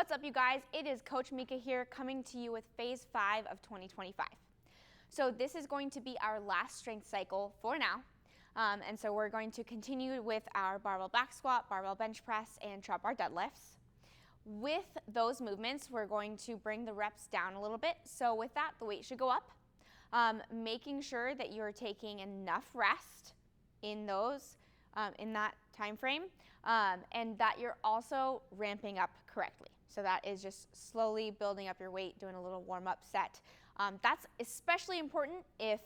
What's up, you guys? It is Coach Mika here, coming to you with Phase 5 of 2025. So this is going to be our last strength cycle for now. And so we're going to continue with our barbell back squat, barbell bench press, and trap bar deadlifts. With those movements, we're going to bring the reps down a little bit. So with that, the weight should go up. Making sure that you're taking enough rest in those, in that time frame, and that you're also ramping up correctly. So that is just slowly building up your weight, doing a little warm-up set. That's especially important if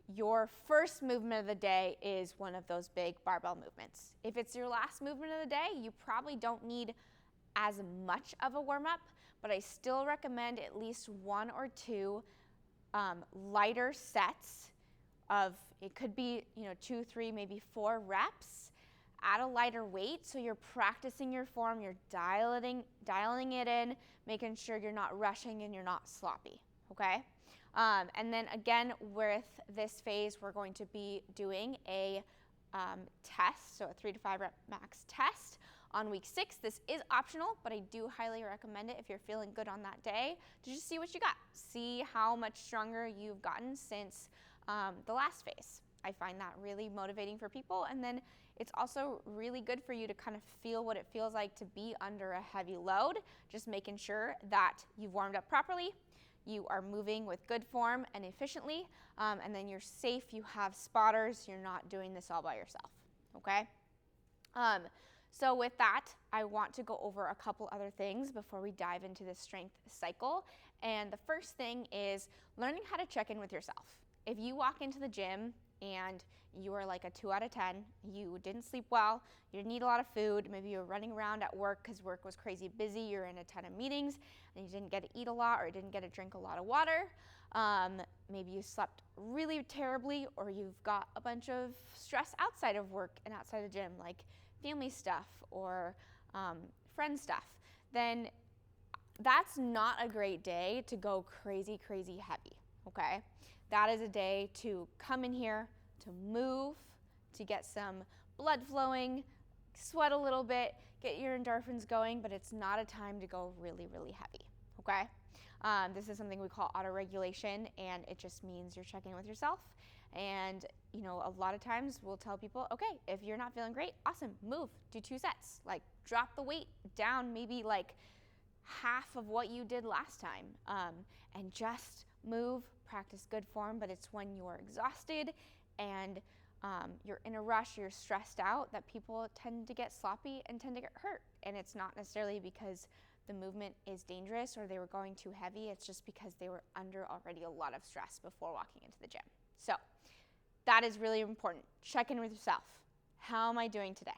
your first movement of the day is one of those big barbell movements. If it's your last movement of the day, you probably don't need as much of a warm-up, but I still recommend at least 1 or 2 lighter sets of, it could be 2, 3, maybe 4 reps at a lighter weight, so you're practicing your form, you're dialing it in, making sure you're not rushing and you're not sloppy, okay? And then again, with this phase, we're going to be doing a test, so a 3 to 5 rep max test on week 6. This is optional, but I do highly recommend it if you're feeling good on that day, to just see what you got. See how much stronger you've gotten since the last phase. I find that really motivating for people, and then it's also really good for you to kind of feel what it feels like to be under a heavy load, just making sure that you've warmed up properly, you are moving with good form and efficiently, and then you're safe, you have spotters, you're not doing this all by yourself, okay? So with that, I want to go over a couple other things before we dive into the strength cycle. And the first thing is learning how to check in with yourself. If you walk into the gym and you are like a 2 out of 10, you didn't sleep well, you didn't eat a lot of food, maybe you're running around at work because work was crazy busy, you're in a ton of meetings, and you didn't get to eat a lot or you didn't get to drink a lot of water, maybe you slept really terribly, or you've got a bunch of stress outside of work and outside the gym, like family stuff or friend stuff, then that's not a great day to go crazy heavy, okay? That is a day to come in here, to move, to get some blood flowing, sweat a little bit, get your endorphins going, but it's not a time to go really heavy, okay? This is something we call auto-regulation, and it just means you're checking in with yourself. And a lot of times we'll tell people, okay, if you're not feeling great, awesome, move, do 2 sets. Like, drop the weight down maybe like half of what you did last time, and just move, practice good form. But it's when you're exhausted and you're in a rush, you're stressed out, that people tend to get sloppy and tend to get hurt. And it's not necessarily because the movement is dangerous or they were going too heavy, it's just because they were under already a lot of stress before walking into the gym. So that is really important. Check in with yourself. How am I doing today?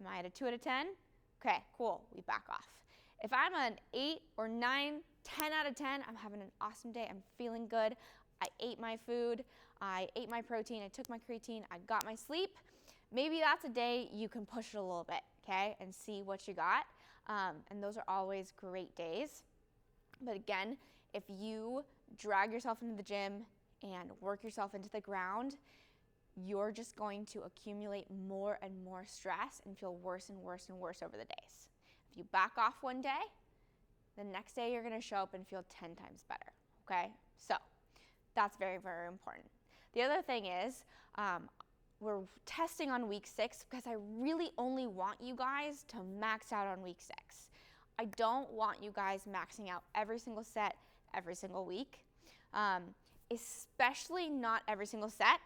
Am I at a 2 out of 10? Okay, cool, we back off. If I'm an 8 or 9, 10 out of 10, I'm having an awesome day, I'm feeling good, I ate my food, I ate my protein, I took my creatine, I got my sleep, maybe that's a day you can push it a little bit, okay, and see what you got. And those are always great days. But again, if you drag yourself into the gym and work yourself into the ground, you're just going to accumulate more and more stress and feel worse and worse over the days. If you back off one day, the next day you're gonna show up and feel 10 times better, okay? So that's very important. The other thing is, we're testing on week 6 because I really only want you guys to max out on week 6. I don't want you guys maxing out every single set, every single week, especially not every single set.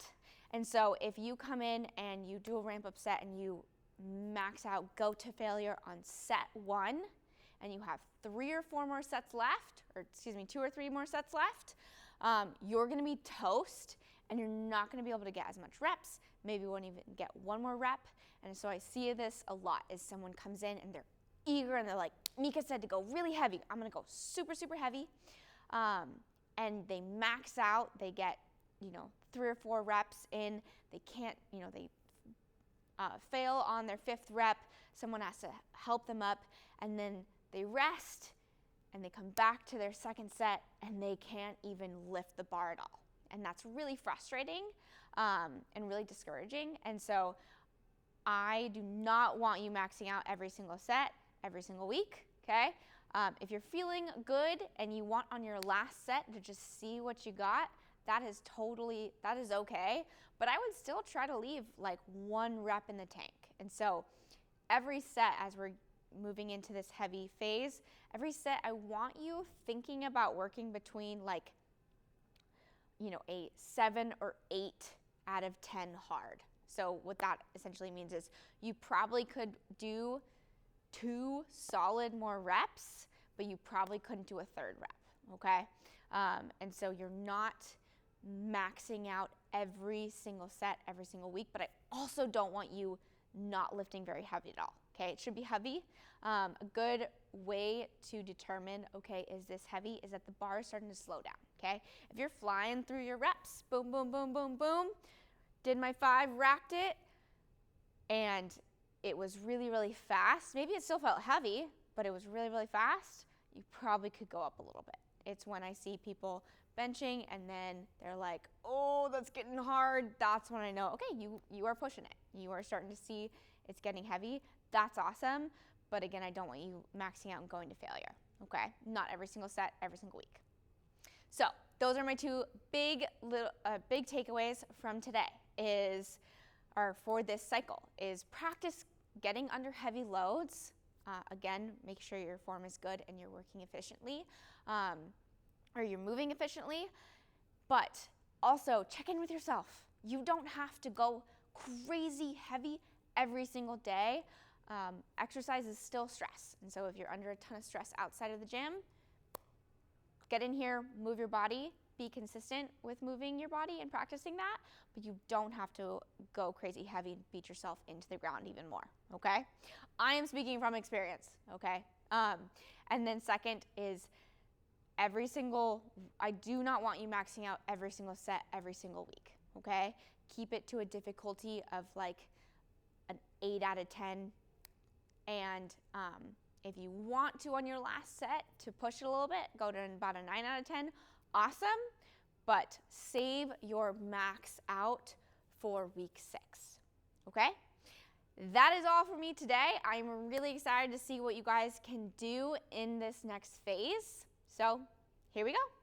And so if you come in and you do a ramp up set and you max out, go to failure on set 1, and you have 3 or 4 more sets left, or 2 or 3 more sets left, you're gonna be toast, and you're not gonna be able to get as much reps, maybe you won't even get 1 more rep. And so I see this a lot, is someone comes in and they're eager and they're like, Mika said to go really heavy, I'm gonna go super heavy, and they max out, they get 3 or 4 reps in, they can't, they fail on their 5th rep, someone has to help them up, and then they rest and they come back to their 2nd set and they can't even lift the bar at all. And that's really frustrating and really discouraging. And so I do not want you maxing out every single set, every single week, okay? If you're feeling good and you want on your last set to just see what you got, that is okay, but I would still try to leave like 1 rep in the tank. And so every set, as we're moving into this heavy phase, every set I want you thinking about working between like, a 7 or 8 out of 10 hard. So what that essentially means is you probably could do 2 solid more reps, but you probably couldn't do a 3rd rep, okay? And so you're not maxing out every single set, every single week, but I also don't want you not lifting very heavy at all, okay? It should be heavy. A good way to determine, okay, is this heavy, is that the bar is starting to slow down, okay? If you're flying through your reps, boom, boom, boom, boom, boom, did my 5, racked it, and it was really, really fast. Maybe it still felt heavy, but it was really, really fast. You probably could go up a little bit. It's when I see people benching and then they're like, oh, that's getting hard. That's when I know, okay, you are pushing it. You are starting to see it's getting heavy. That's awesome. But again, I don't want you maxing out and going to failure, okay? Not every single set, every single week. So those are my 2 big takeaways from today for this cycle is practice getting under heavy loads. Again, make sure your form is good and you're working efficiently, or you're moving efficiently, but also check in with yourself. You don't have to go crazy heavy every single day. Exercise is still stress, and so if you're under a ton of stress outside of the gym, get in here, move your body, be consistent with moving your body and practicing that, but you don't have to go crazy heavy and beat yourself into the ground even more, okay? I am speaking from experience, okay? And then second is I do not want you maxing out every single set every single week, okay? Keep it to a difficulty of like an 8 out of 10, and if you want to on your last set to push it a little bit, go to about a 9 out of 10, awesome, but save your max out for week 6, okay? That is all for me today. I'm really excited to see what you guys can do in this next phase. So here we go.